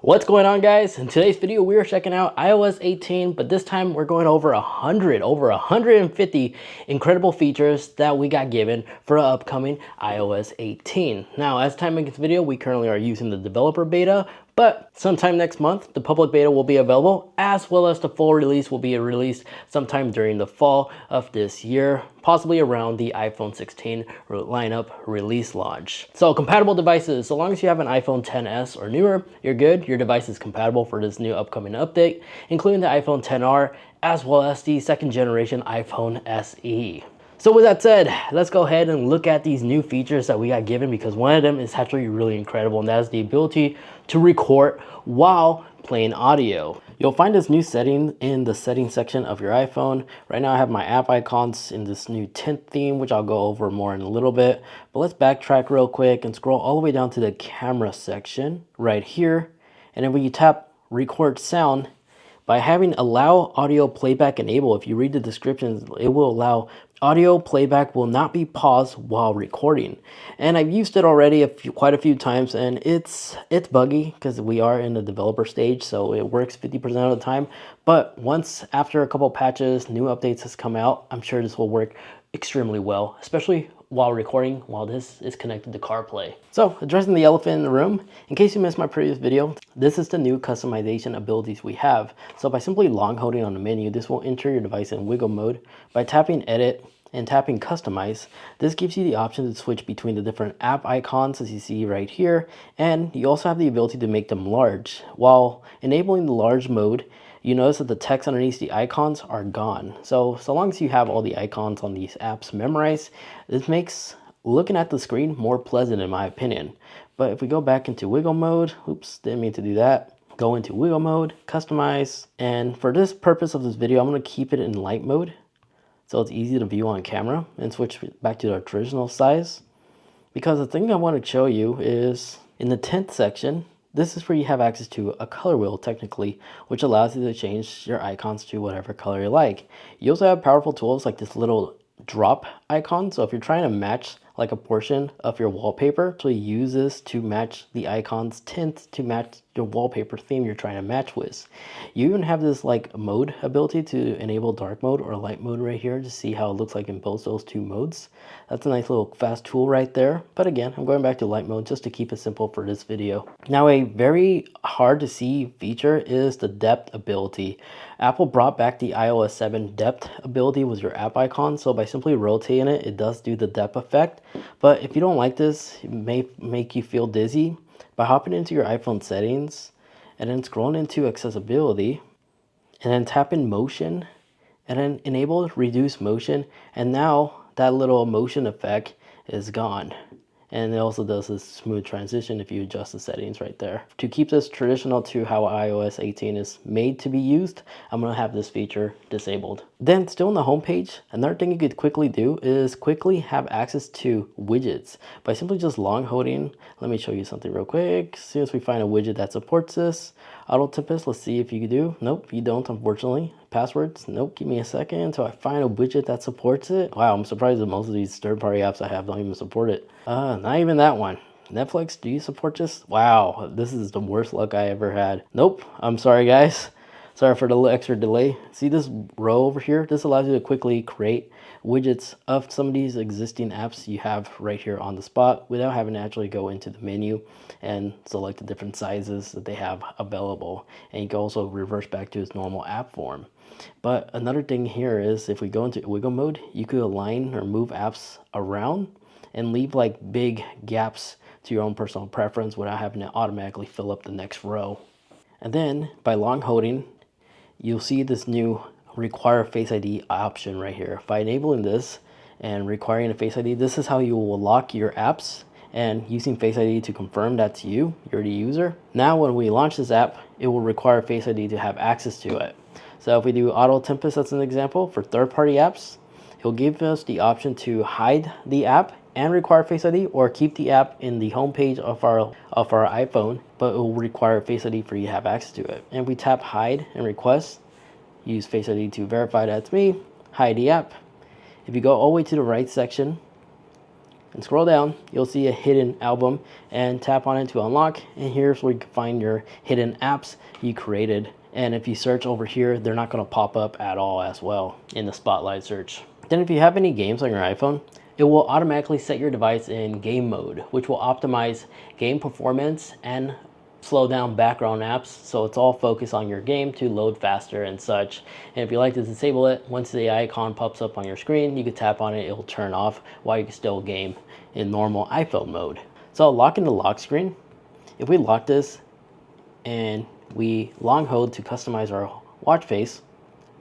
What's going on, guys? In today's video we are checking out iOS 18, but this time we're going over 150 incredible features that we got given for upcoming iOS 18. Now, as time makes this video, we currently are using the developer beta, but sometime next month the public beta will be available, as well as the full release will be released sometime during the fall of this year, possibly around the iPhone 16 lineup release launch. So compatible devices, so long as you have an iPhone XS or newer, you're good. Your device is compatible for this new upcoming update, including the iPhone XR as well as the second generation iPhone SE. So with that said, let's go ahead and look at these new features that we got given, because one of them is actually really incredible, and that is the ability to record while playing audio. You'll find this new setting in the settings section of your iPhone. Right now I have my app icons in this new tint theme, which I'll go over more in a little bit. But let's backtrack real quick and scroll all the way down to the camera section right here. And then when you tap record sound, by having allow audio playback enabled, if you read the descriptions, it will allow audio playback will not be paused while recording. And I've used it already quite a few times, and it's buggy because we are in the developer stage, so it works 50% of the time. But once after a couple patches, new updates has come out, I'm sure this will work extremely well, especially while recording, while this is connected to CarPlay. So, addressing the elephant in the room, in case you missed my previous video, this is the new customization abilities we have. So by simply long holding on the menu, this will enter your device in wiggle mode. By tapping edit and tapping customize, this gives you the option to switch between the different app icons as you see right here, and you also have the ability to make them large. While enabling the large mode, you notice that the text underneath the icons are gone. So long as you have all the icons on these apps memorized, this makes looking at the screen more pleasant in my opinion. But if we go back into wiggle mode, oops, didn't mean to do that. Go into wiggle mode, customize, and for this purpose of this video, I'm going to keep it in light mode so it's easy to view on camera, and switch back to our traditional size. Because the thing I want to show you is in the tint section, this is where you have access to a color wheel technically, which allows you to change your icons to whatever color you like. You also have powerful tools like this little drop icon. So if you're trying to match like a portion of your wallpaper, so you use this to match the icon's tint to match your wallpaper theme you're trying to match with. You even have this like mode ability to enable dark mode or light mode right here to see how it looks like in both those two modes. That's a nice little fast tool right there. But again, I'm going back to light mode just to keep it simple for this video. Now, a very hard to see feature is the depth ability. Apple brought back the iOS 7 depth ability with your app icon. So by simply rotating it, it does do the depth effect. But if you don't like this, it may make you feel dizzy. By hopping into your iPhone settings and then scrolling into accessibility and then tapping motion and then enable reduce motion, and now that little motion effect is gone. And it also does this smooth transition if you adjust the settings right there. To keep this traditional to how iOS 18 is made to be used, I'm going to have this feature disabled. Then still on the home page, another thing you could quickly do is quickly have access to widgets by simply just long holding. Let me show you something real quick. As soon as we find a widget that supports this, Auto Tempest, let's see if you do. Nope, you don't, unfortunately. Passwords, nope, give me a second until I find a widget that supports it. Wow, I'm surprised that most of these third-party apps I have don't even support it. Not even that one. Netflix, do you support this? Wow, this is the worst luck I ever had. Nope, I'm sorry guys. Sorry for the extra delay. See this row over here? This allows you to quickly create widgets of some of these existing apps you have right here on the spot without having to actually go into the menu and select the different sizes that they have available. And you can also reverse back to its normal app form. But another thing here is if we go into wiggle mode, you could align or move apps around and leave like big gaps to your own personal preference without having to automatically fill up the next row. And then by long holding, you'll see this new require Face ID option right here. By enabling this and requiring a Face ID, this is how you will lock your apps, and using Face ID to confirm that's you're the user. Now when we launch this app, it will require Face ID to have access to it. So if we do Auto Tempest as an example for third-party apps, it'll give us the option to hide the app and require Face ID, or keep the app in the home page of our iPhone, but it will require Face ID for you to have access to it. And if we tap hide and request, use Face ID to verify that's me, hide the app. If you go all the way to the right section, and scroll down, you'll see a hidden album and tap on it to unlock. And here's where you can find your hidden apps you created. And if you search over here, they're not going to pop up at all as well in the spotlight search. Then if you have any games on your iPhone, it will automatically set your device in game mode, which will optimize game performance and slow down background apps, so it's all focused on your game to load faster and such. And if you like to disable it, once the icon pops up on your screen, you can tap on it, it'll turn off while you can still game in normal iPhone mode. So locking the lock screen, if we lock this and we long hold to customize our watch face,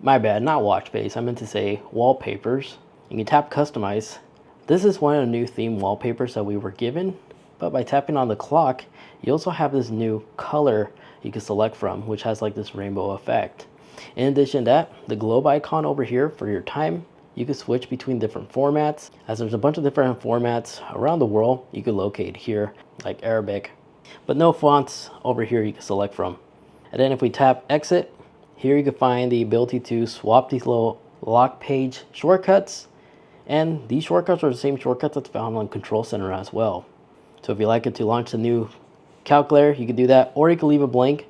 my bad, not watch face, I meant to say wallpapers, you can tap customize. This is one of the new theme wallpapers that we were given, but by tapping on the clock, you also have this new color you can select from, which has like this rainbow effect. In addition to that, the globe icon over here for your time, you can switch between different formats, as there's a bunch of different formats around the world you can locate here, like Arabic, but no fonts over here you can select from. And then if we tap exit, here you can find the ability to swap these little lock page shortcuts, and these shortcuts are the same shortcuts that's found on Control Center as well. So if you like it to launch a new calculator, you can do that, or you can leave it blank,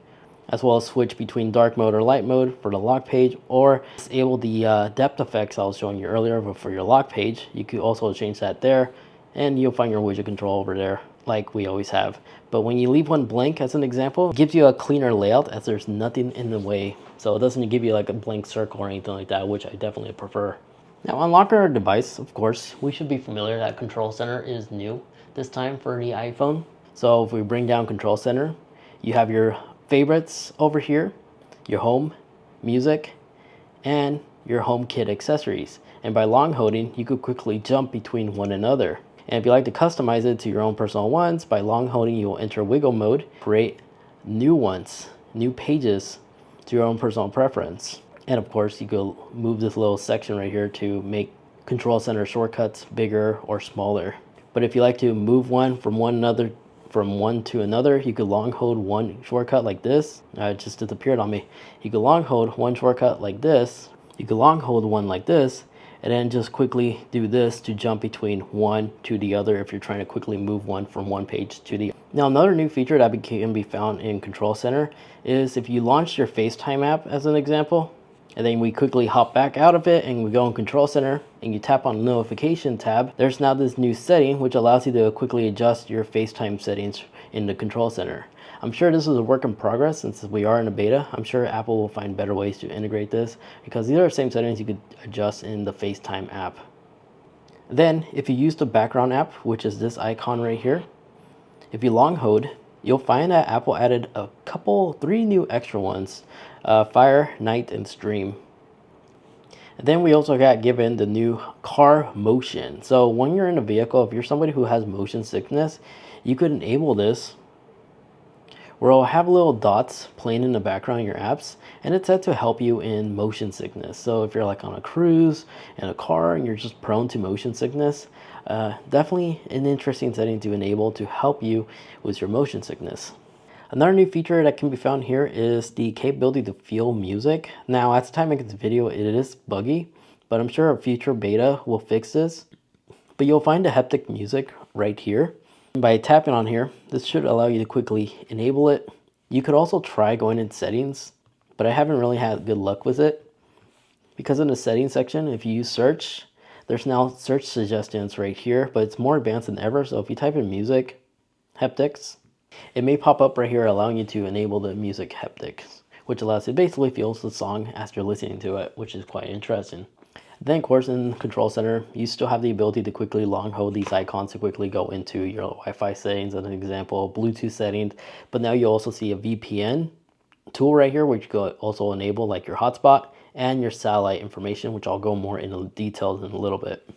as well as switch between dark mode or light mode for the lock page, or disable the depth effects I was showing you earlier. But for your lock page, you could also change that there, and you'll find your widget control over there like we always have. But when you leave one blank, as an example, it gives you a cleaner layout as there's nothing in the way. So it doesn't give you like a blank circle or anything like that, which I definitely prefer. Now, unlocking our device, of course, we should be familiar that Control Center is new this time for the iPhone. So if we bring down Control Center, you have your favorites over here, your home, music, and your HomeKit accessories. And by long holding, you could quickly jump between one another. And if you like to customize it to your own personal ones, by long holding, you will enter wiggle mode, create new ones, new pages to your own personal preference. And of course, you could move this little section right here to make Control Center shortcuts bigger or smaller. But if you like to move one from one to another, you could long hold one shortcut like this. It just disappeared on me. You could long hold one shortcut like this. You could long hold one like this, and then just quickly do this to jump between one to the other if you're trying to quickly move one from one page to the other. Now, another new feature that can be found in Control Center is if you launch your FaceTime app as an example, and then we quickly hop back out of it and we go in Control Center and you tap on the notification tab, there's now this new setting which allows you to quickly adjust your FaceTime settings in the Control Center. I'm sure this is a work in progress since we are in a beta. I'm sure Apple will find better ways to integrate this because these are the same settings you could adjust in the FaceTime app. Then if you use the background app, which is this icon right here, if you long hold, you'll find that Apple added three new extra ones, Fire, Night, and Stream. And then we also got given the new car motion. So when you're in a vehicle, if you're somebody who has motion sickness, you could enable this where it'll have little dots playing in the background of your apps, and it's said to help you in motion sickness. So if you're like on a cruise in a car and you're just prone to motion sickness, definitely an interesting setting to enable to help you with your motion sickness. Another new feature that can be found here is the capability to feel music. Now, at the time I make this video, it is buggy, but I'm sure a future beta will fix this. But you'll find the haptic music right here. And by tapping on here, this should allow you to quickly enable it. You could also try going in settings, but I haven't really had good luck with it. Because in the settings section, if you use search, there's now search suggestions right here, but it's more advanced than ever. So if you type in music, haptics, it may pop up right here allowing you to enable the music haptics, which allows you to basically feel the song as you're listening to it, which is quite interesting. Then of course in Control Center, you still have the ability to quickly long hold these icons to quickly go into your Wi-Fi settings as an example, Bluetooth settings, but now you also see a VPN tool right here, which you could also enable like your hotspot and your satellite information, which I'll go more into details in a little bit.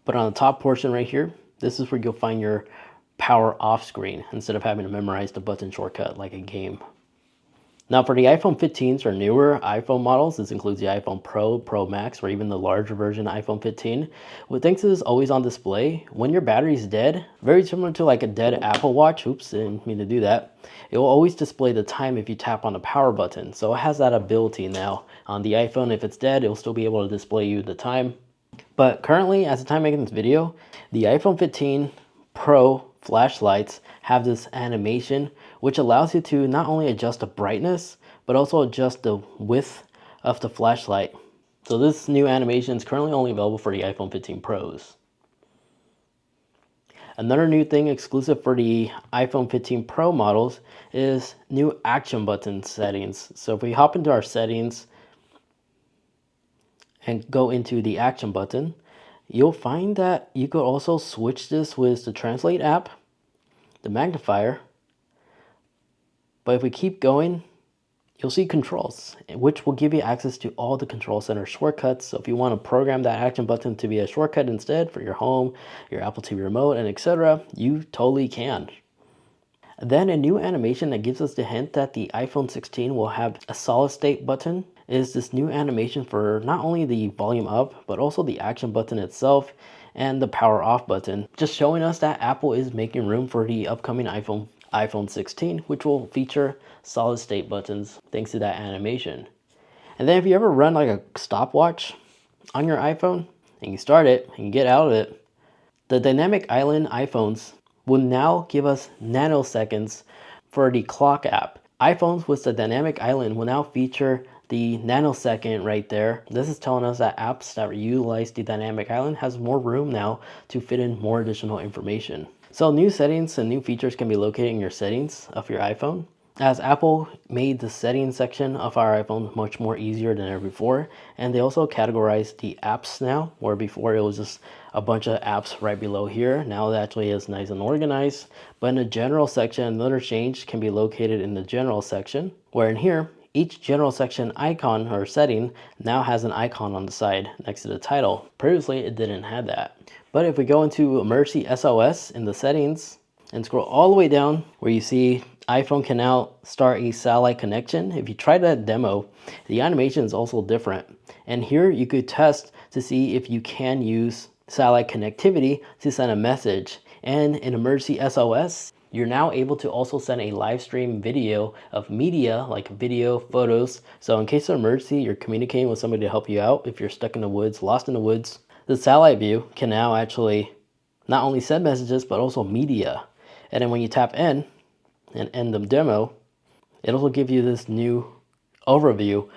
But on the top portion right here, this is where you'll find your power off screen instead of having to memorize the button shortcut like a game. Now for the iPhone 15s or newer iPhone models, this includes the iPhone Pro, Pro Max, or even the larger version iPhone 15. What thanks to this always on display, when your battery is dead, very similar to like a dead Apple Watch, oops, didn't mean to do that, it will always display the time if you tap on the power button. So it has that ability now. On the iPhone, if it's dead, it will still be able to display you the time. But currently, as the time making this video, the iPhone 15 Pro flashlights have this animation which allows you to not only adjust the brightness, but also adjust the width of the flashlight. So this new animation is currently only available for the iPhone 15 Pros. Another new thing exclusive for the iPhone 15 Pro models is new action button settings. So if we hop into our settings and go into the action button, you'll find that you could also switch this with the Translate app, the magnifier. But if we keep going, you'll see controls, which will give you access to all the Control Center shortcuts. So if you want to program that action button to be a shortcut instead for your home, your Apple TV remote, and etc., you totally can. Then a new animation that gives us the hint that the iPhone 16 will have a solid state button is this new animation for not only the volume up, but also the action button itself and the power off button, just showing us that Apple is making room for the upcoming iPhone 16, which will feature solid state buttons thanks to that animation. And then if you ever run like a stopwatch on your iPhone and you start it and you get out of it, the dynamic island iPhones will now give us nanoseconds for the clock app. iPhones with the dynamic island will now feature the nanosecond right there. This is telling us that apps that utilize the dynamic island has more room now to fit in more additional information. So new settings and new features can be located in your settings of your iPhone, as Apple made the settings section of our iPhone much more easier than ever before. And they also categorized the apps now, where before it was just a bunch of apps right below here. Now it actually is nice and organized. But in the general section, another change can be located in the general section, where in here, each general section icon or setting now has an icon on the side next to the title. Previously, it didn't have that. But if we go into Emergency SOS in the settings and scroll all the way down where you see iPhone can now start a satellite connection. If you try that demo, the animation is also different. And here you could test to see if you can use satellite connectivity to send a message. And in Emergency SOS, you're now able to also send a live stream video of media like video, photos. So in case of emergency, you're communicating with somebody to help you out. If you're stuck in the woods, lost in the woods, the satellite view can now actually not only send messages, but also media. And then when you tap in and end the demo, it'll give you this new overview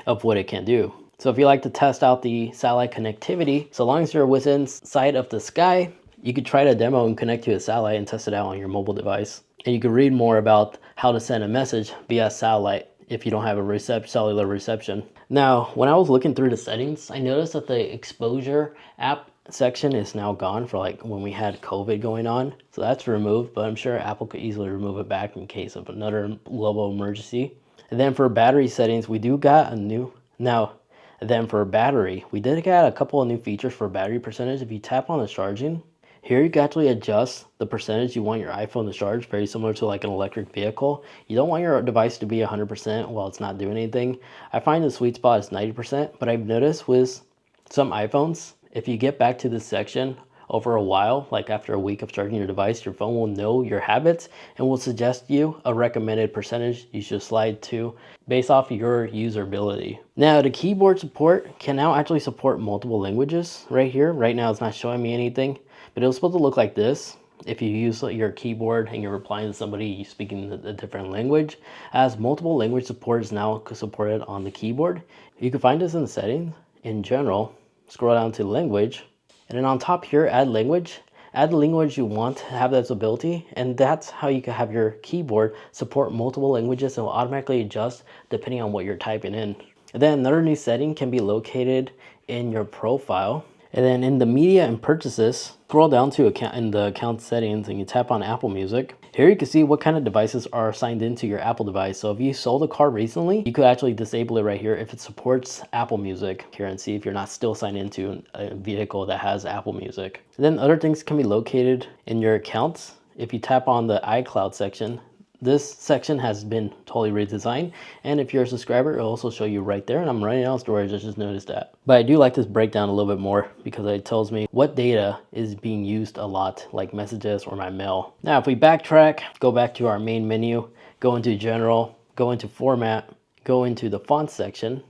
of what it can do. So if you like to test out the satellite connectivity, so long as you're within sight of the sky, you could try the demo and connect to a satellite and test it out on your mobile device. And you can read more about how to send a message via satellite if you don't have a cellular reception. Now, when I was looking through the settings, I noticed that the exposure app section is now gone for like when we had COVID going on. So that's removed, but I'm sure Apple could easily remove it back in case of another global emergency. And then for battery settings, we do got a new, then for battery, we did get a couple of new features for battery percentage. If you tap on the charging, here you can actually adjust the percentage you want your iPhone to charge, very similar to like an electric vehicle. You don't want your device to be 100% while it's not doing anything. I find the sweet spot is 90%, but I've noticed with some iPhones, if you get back to this section over a while, like after a week of charging your device, your phone will know your habits and will suggest you a recommended percentage you should slide to based off your usability. Now, the keyboard support can now actually support multiple languages right here. Right now, it's not showing me anything, but it was supposed to look like this if you use your keyboard and you're replying to somebody speaking a different language. As multiple language support is now supported on the keyboard. You can find this in the settings. In general, scroll down to language, and then on top here, add language. Add the language you want to have this ability, and that's how you can have your keyboard support multiple languages and will automatically adjust depending on what you're typing in. And then another new setting can be located in your profile. And then in the media and purchases, scroll down to in the account settings and you tap on Apple Music. Here you can see what kind of devices are signed into your Apple device. So if you sold a car recently, you could actually disable it right here if it supports Apple Music here and see if you're not still signed into a vehicle that has Apple Music. And then other things can be located in your accounts. If you tap on the iCloud section, this section has been totally redesigned, and if you're a subscriber, it'll also show you right there. And I'm running out of storage, I just noticed that. But I do like this breakdown a little bit more because it tells me what data is being used a lot, like messages or my mail. Now, if we backtrack, go back to our main menu, go into General, go into Format, go into the Fonts section,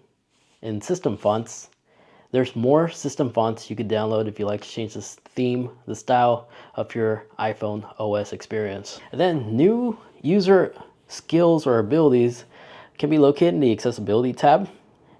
in System Fonts, There's more system fonts you could download if you like to change the theme, the style of your iPhone OS experience. And then new user skills or abilities can be located in the accessibility tab.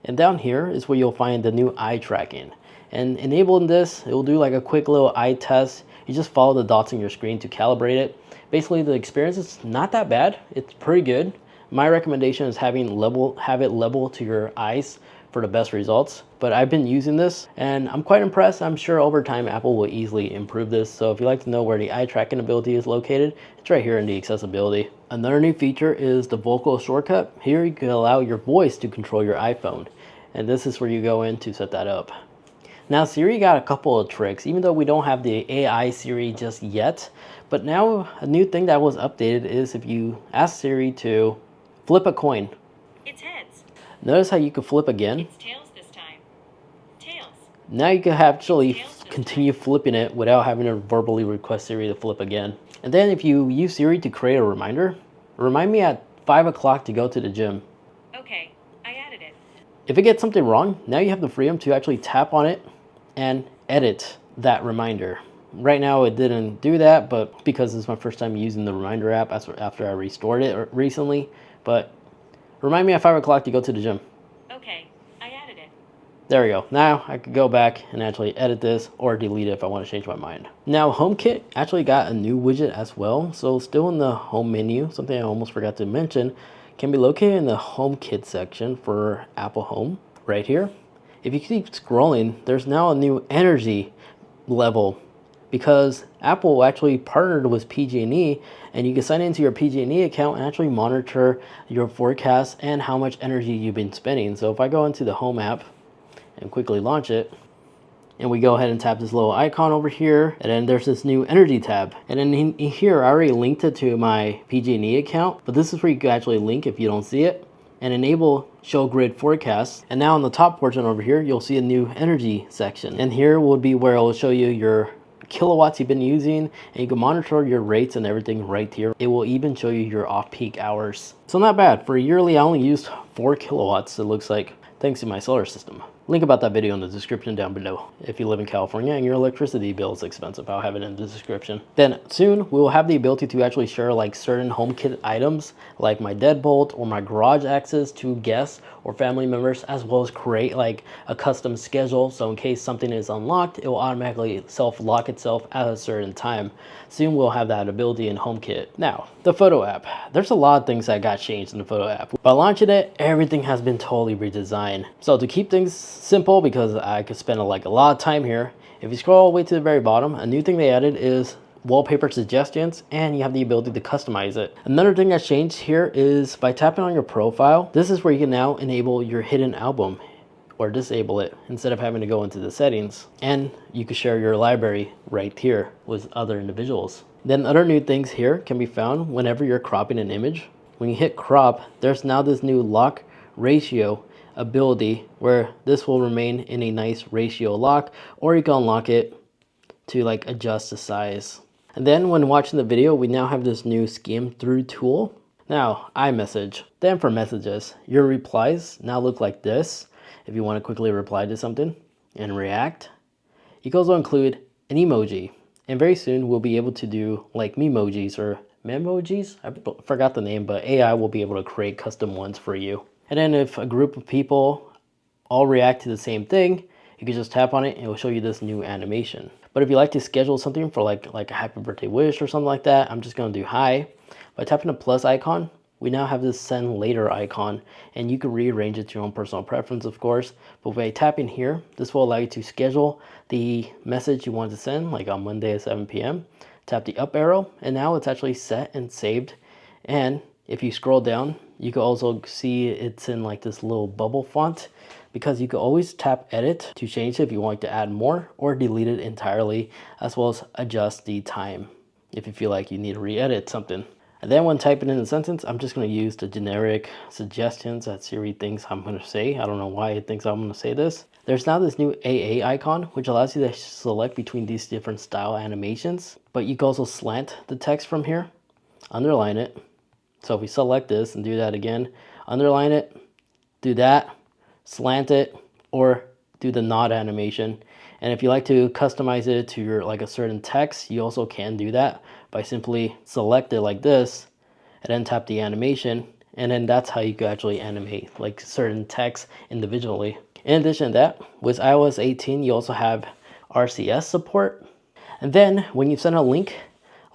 And down here is where you'll find the new eye tracking. And enabling this, it will do like a quick little eye test. You just follow the dots on your screen to calibrate it. Basically, the experience is not that bad. It's pretty good. My recommendation is have it level to your eyes for the best results. But I've been using this and I'm quite impressed. I'm sure over time Apple will easily improve this. So if you'd like to know where the eye tracking ability is located, it's right here in the accessibility. Another new feature is the vocal shortcut. Here you can allow your voice to control your iPhone. And this is where you go in to set that up. Now Siri got a couple of tricks, even though we don't have the AI Siri just yet. But now a new thing that was updated is if you ask Siri to flip a coin. It's heads. Notice how you can flip again. It's tails this time. Tails. Now you can actually continue flipping it without having to verbally request Siri to flip again. And then if you use Siri to create a reminder, remind me at 5 o'clock to go to the gym. Okay, I added it. If it gets something wrong, now you have the freedom to actually tap on it and edit that reminder. Right now it didn't do that, but because it's my first time using the reminder app after I restored it recently. But remind me at 5 o'clock to go to the gym. Okay, I added it. There we go. Now I could go back and actually edit this or delete it if I want to change my mind. Now HomeKit actually got a new widget as well. So still in the home menu, something I almost forgot to mention, can be located in the HomeKit section for Apple Home right here. If you keep scrolling, there's now a new energy level because Apple actually partnered with PG&E, and you can sign into your PG&E account and actually monitor your forecast and how much energy you've been spending. So if I go into the Home app and quickly launch it, and we go ahead and tap this little icon over here, and then there's this new energy tab. And then in here, I already linked it to my PG&E account, but this is where you can actually link if you don't see it, and enable show grid forecast. And now on the top portion over here, you'll see a new energy section. And here will be where it will show you your kilowatts you've been using, and you can monitor your rates and everything right here. It will even show you your off-peak hours. So not bad. For yearly, I only used 4 kilowatts, it looks like, thanks to my solar system. Link about that video in the description down below. If you live in California and your electricity bill is expensive, I'll have it in the description. Then soon we will have the ability to actually share like certain HomeKit items like my deadbolt or my garage access to guests or family members, as well as create like a custom schedule. So in case something is unlocked, it will automatically self-lock itself at a certain time. Soon we'll have that ability in HomeKit. Now, the photo app. There's a lot of things that got changed in the photo app. By launching it, everything has been totally redesigned. So to keep things simple, because I could spend like a lot of time here, if you scroll all the way to the very bottom, a new thing they added is wallpaper suggestions, and you have the ability to customize it. Another thing that's changed here is by tapping on your profile, this is where you can now enable your hidden album or disable it instead of having to go into the settings, and you can share your library right here with other individuals. Then other new things here can be found whenever you're cropping an image. When you hit crop, there's now this new lock ratio ability where this will remain in a nice ratio lock, or you can unlock it to like adjust the size. And then when watching the video, we now have this new skim through tool. Now iMessage. Then for messages, your replies now look like this. If you want to quickly reply to something and react, you can also include an emoji. And very soon we'll be able to do like memojis or memojis. I forgot the name, but AI will be able to create custom ones for you. And then if a group of people all react to the same thing, you can just tap on it and it will show you this new animation. But if you like to schedule something for like a happy birthday wish or something like that, I'm just going to do hi. By tapping the plus icon, we now have this send later icon, and you can rearrange it to your own personal preference, of course. But by tapping here, this will allow you to schedule the message you want to send, like on Monday at 7 p.m. Tap the up arrow, and now it's actually set and saved. And if you scroll down, you can also see it's in like this little bubble font, because you can always tap edit to change it if you want to add more or delete it entirely, as well as adjust the time if you feel like you need to re-edit something. And then when typing in a sentence, I'm just going to use the generic suggestions that Siri thinks I'm going to say. I don't know why it thinks I'm going to say this. There's now this new AA icon, which allows you to select between these different style animations. But you can also slant the text from here, underline it. So if we select this and do that again, underline it, do that, slant it, or do the nod animation. And if you like to customize it to your like a certain text, you also can do that by simply select it like this and then tap the animation, and then that's how you could actually animate like certain text individually. In addition to that, with iOS 18 you also have RCS support. And then when you send a link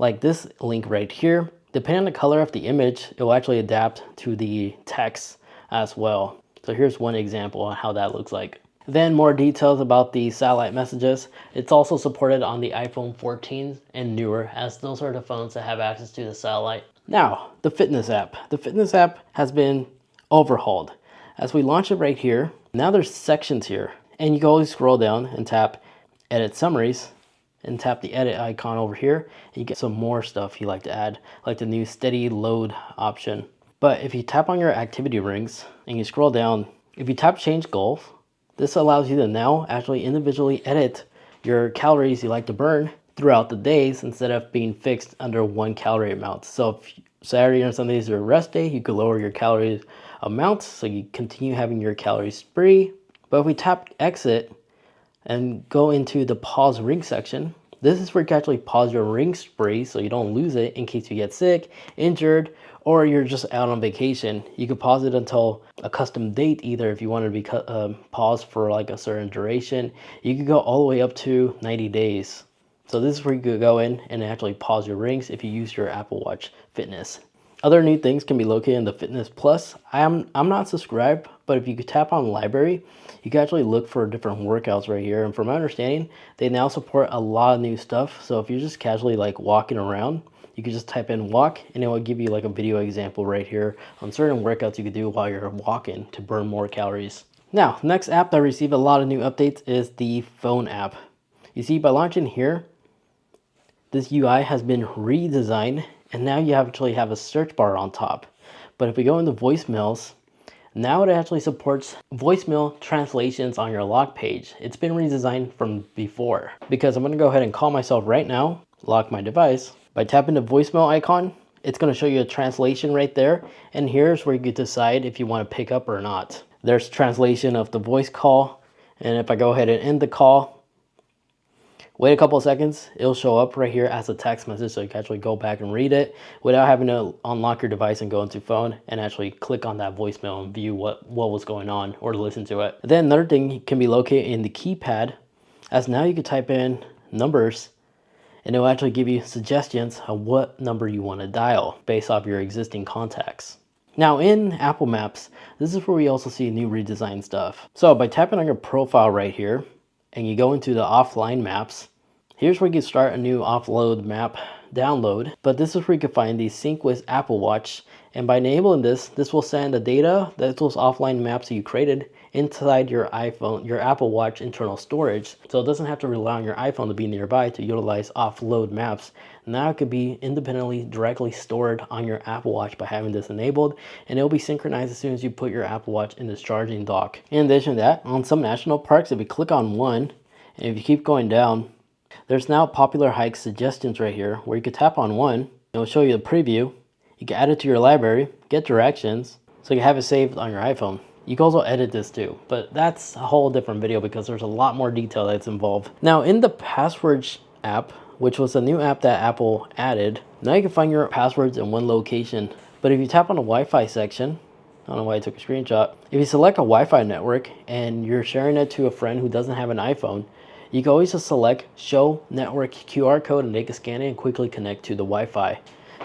like this link right here, depending on the color of the image, it will actually adapt to the text as well. So here's one example on how that looks like. Then more details about the satellite messages. It's also supported on the iPhone 14 and newer, as those are the phones that have access to the satellite. Now, the fitness app. The fitness app has been overhauled. As we launch it right here, now there's sections here. And you can always scroll down and tap Edit Summaries and tap the edit icon over here. And you get some more stuff you like to add, like the new steady load option. But if you tap on your activity rings and you scroll down, if you tap change goals, this allows you to now actually individually edit your calories you like to burn throughout the days instead of being fixed under 1 calorie amount. So if Saturday or Sunday is your rest day, you could lower your calories amount so you continue having your calories free. But if we tap exit and go into the pause ring section, this is where you can actually pause your ring spree so you don't lose it in case you get sick, injured, or you're just out on vacation. You could pause it until a custom date, either if you want to be paused for like a certain duration. You could go all the way up to 90 days. So this is where you could go in and actually pause your rings if you use your Apple Watch Fitness. Other new things can be located in the Fitness Plus. I'm not subscribed, but if you could tap on Library, you can actually look for different workouts right here. And from my understanding, they now support a lot of new stuff. So if you're just casually like walking around, you can just type in walk and it will give you like a video example right here on certain workouts you could do while you're walking to burn more calories. Now, next app that received a lot of new updates is the phone app. You see, by launching here, this UI has been redesigned and now you actually have a search bar on top. But if we go into voicemails, now it actually supports voicemail translations on your lock page. It's been redesigned from before, because I'm going to go ahead and call myself right now, lock my device. By tapping the voicemail icon, it's going to show you a translation right there. And here's where you can decide if you want to pick up or not. There's translation of the voice call. And if I go ahead and end the call, wait a couple of seconds, it'll show up right here as a text message, so you can actually go back and read it without having to unlock your device and go into phone and actually click on that voicemail and view what was going on or listen to it. Then another thing can be located in the keypad, as now you can type in numbers and it will actually give you suggestions of what number you want to dial based off your existing contacts. Now in Apple Maps, this is where we also see new redesigned stuff. So by tapping on your profile right here and you go into the offline maps, here's where you can start a new offload map download. But this is where you can find the sync with Apple Watch. And by enabling this, this will send the data, that's those offline maps that you created, inside your iPhone, your Apple Watch internal storage. So it doesn't have to rely on your iPhone to be nearby to utilize offload maps. Now it could be independently directly stored on your Apple Watch by having this enabled, and it'll be synchronized as soon as you put your Apple Watch in this charging dock. In addition to that, on some national parks, if you click on one, and if you keep going down, there's now popular hike suggestions right here where you could tap on one. It'll show you a preview. You can add it to your library, get directions, so you can have it saved on your iPhone. You can also edit this too, but that's a whole different video because there's a lot more detail that's involved. Now in the passwords app, which was a new app that Apple added, now you can find your passwords in one location. But if you tap on the Wi-Fi section, I don't know why I took a screenshot. If you select a Wi-Fi network and you're sharing it to a friend who doesn't have an iPhone, you can always just select show network QR code and they can scan it and quickly connect to the Wi-Fi.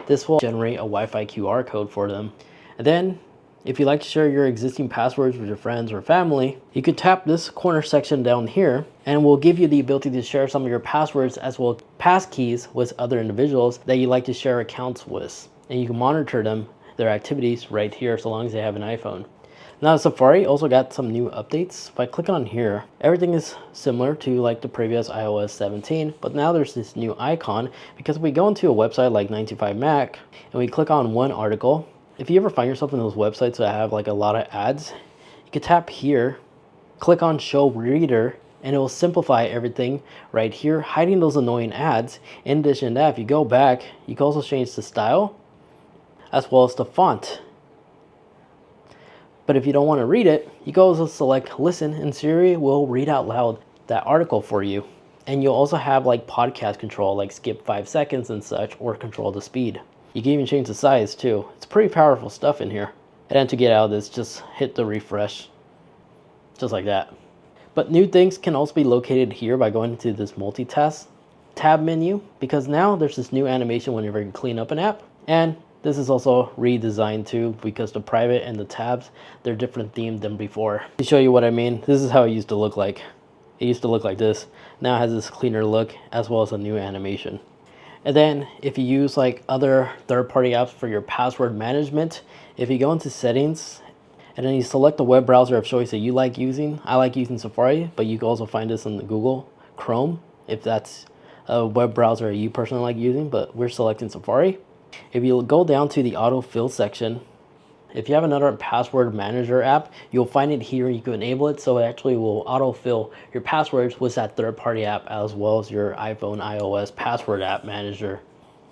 This will generate a Wi-Fi QR code for them. And then if you like to share your existing passwords with your friends or family, you could tap this corner section down here and we'll give you the ability to share some of your passwords as well as passkeys with other individuals that you like to share accounts with. And you can monitor them, their activities right here so long as they have an iPhone. Now Safari also got some new updates. If I click on here, everything is similar to like the previous iOS 17, but now there's this new icon because if we go into a website like 9to5Mac and we click on one article, if you ever find yourself in those websites that have like a lot of ads, you can tap here, click on show reader, and it will simplify everything right here, hiding those annoying ads. In addition to that, if you go back, you can also change the style as well as the font. But if you don't want to read it, you can also select listen and Siri will read out loud that article for you. And you'll also have like podcast control, like skip 5 seconds and such, or control the speed. You can even change the size too. It's pretty powerful stuff in here. And then to get out of this, just hit the refresh, just like that. But new things can also be located here by going into this multitask tab menu, because now there's this new animation whenever you clean up an app. And this is also redesigned too, because the private and the tabs, they're different themed than before. To show you what I mean, this is how it used to look like. It used to look like this. Now it has this cleaner look as well as a new animation. And then if you use like other third-party apps for your password management, if you go into settings and then you select the web browser of choice that you like using, I like using Safari, but you can also find this in the Google Chrome if that's a web browser you personally like using, but we're selecting Safari. If you go down to the autofill section, if you have another password manager app, you'll find it here. You can enable it so it actually will autofill your passwords with that third-party app as well as your iPhone iOS password app manager.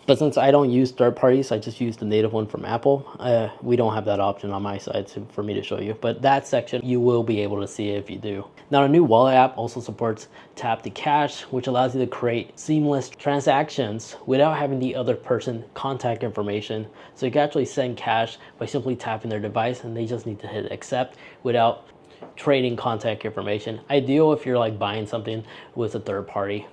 But since I don't use third parties, I just use the native one from Apple. We don't have that option on my side for me to show you. But that section, you will be able to see it if you do. Now, the new wallet app also supports tap to cash, which allows you to create seamless transactions without having the other person contact information. So you can actually send cash by simply tapping their device, and they just need to hit accept without trading contact information. Ideal if you're like buying something with a third party.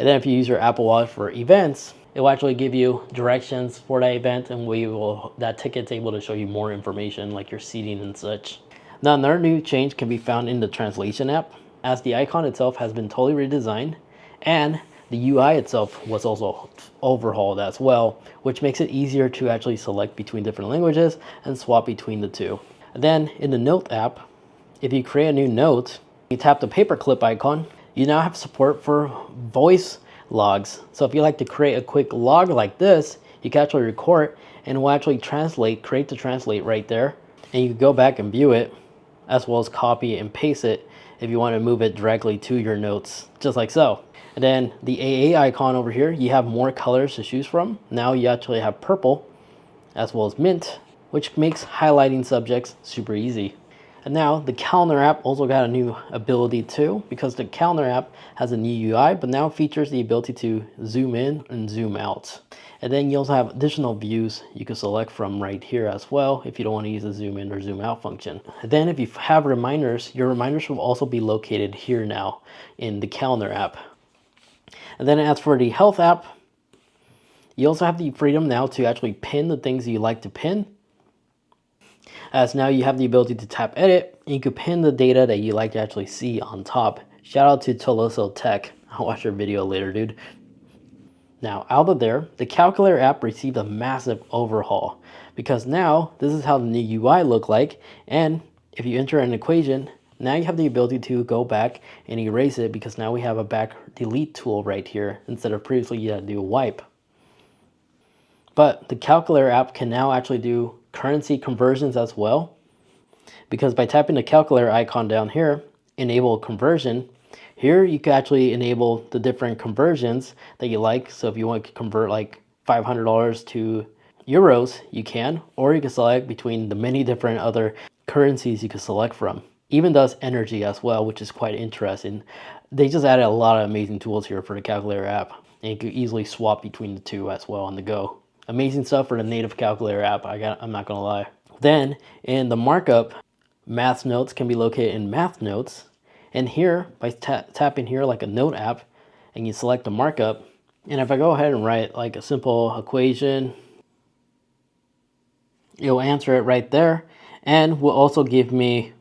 And then if you use your Apple Wallet for events, it will actually give you directions for that event, and that ticket's able to show you more information like your seating and such. Now, another new change can be found in the translation app, as the icon itself has been totally redesigned, and the UI itself was also overhauled as well, which makes it easier to actually select between different languages and swap between the two. And then in the note app, if you create a new note, you tap the paperclip icon, you now have support for voice logs. So if you like to create a quick log like this, you can actually record and it will actually create the translate right there. And you can go back and view it as well as copy and paste it if you want to move it directly to your notes, just like so. And then the AA icon over here, you have more colors to choose from. Now you actually have purple as well as mint, which makes highlighting subjects super easy. And now the calendar app also got a new ability too, because the calendar app has a new UI, but now features the ability to zoom in and zoom out. And then you also have additional views you can select from right here as well if you don't want to use the zoom in or zoom out function. And then if you have reminders, your reminders will also be located here now in the calendar app. And then as for the health app, you also have the freedom now to actually pin the things you like to pin. As now you have the ability to tap edit, and you can pin the data that you like to actually see on top. Shout out to HotshotTek. I'll watch your video later, dude. Now, out of there, the calculator app received a massive overhaul, because now this is how the new UI look like. And if you enter an equation, now you have the ability to go back and erase it, because now we have a back delete tool right here instead of previously you had to do a wipe. But the calculator app can now actually do currency conversions as well, because by tapping the calculator icon down here, enable conversion, here you can actually enable the different conversions that you like. So if you want to convert like $500 to euros, you can, or you can select between the many different other currencies you can select from. Even does energy as well, which is quite interesting. They just added a lot of amazing tools here for the calculator app, and you can easily swap between the two as well on the go. Amazing stuff for the native calculator app, I'm not gonna lie. Then in the markup, math notes can be located in math notes. And here, by tapping here like a note app, and you select the markup, and if I go ahead and write like a simple equation, it'll answer it right there, and will also give me,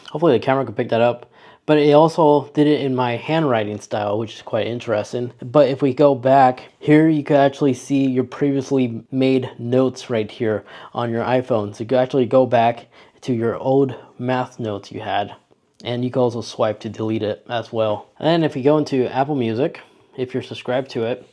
hopefully the camera can pick that up, but it also did it in my handwriting style, which is quite interesting. But if we go back here, you can actually see your previously made notes right here on your iPhone. So you can actually go back to your old math notes you had, and you can also swipe to delete it as well. And then if you go into Apple Music, if you're subscribed to it,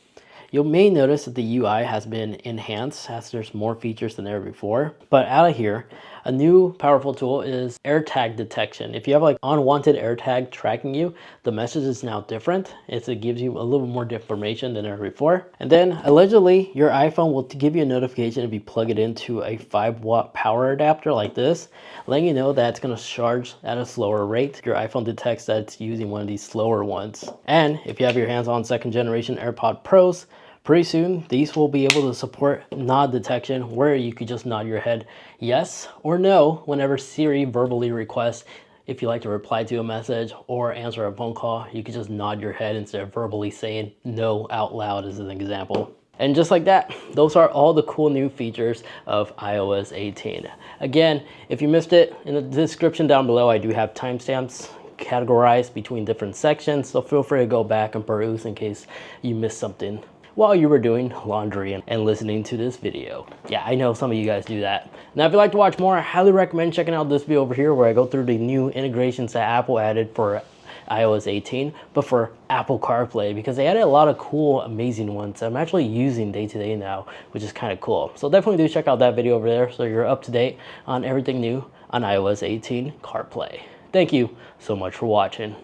you may notice that the UI has been enhanced as there's more features than ever before. But out of here, A new powerful tool is AirTag detection. If you have like unwanted AirTag tracking you, the message is now different. It gives you a little more information than ever before. And then allegedly your iPhone will give you a notification if you plug it into a 5-watt power adapter like this, letting you know that it's going to charge at a slower rate. Your iPhone detects that it's using one of these slower ones. And if you have your hands on 2nd generation AirPod Pros, pretty soon, these will be able to support nod detection, where you could just nod your head yes or no whenever Siri verbally requests. If you like to reply to a message or answer a phone call, you could just nod your head instead of verbally saying no out loud as an example. And just like that, those are all the cool new features of iOS 18. Again, if you missed it, in the description down below, I do have timestamps categorized between different sections, so feel free to go back and peruse in case you missed something while you were doing laundry and listening to this video. Yeah, I know some of you guys do that. Now, if you'd like to watch more, I highly recommend checking out this video over here where I go through the new integrations that Apple added for iOS 18, but for Apple CarPlay, because they added a lot of cool, amazing ones that I'm actually using day to day now, which is kind of cool. So definitely do check out that video over there so you're up to date on everything new on iOS 18 CarPlay. Thank you so much for watching.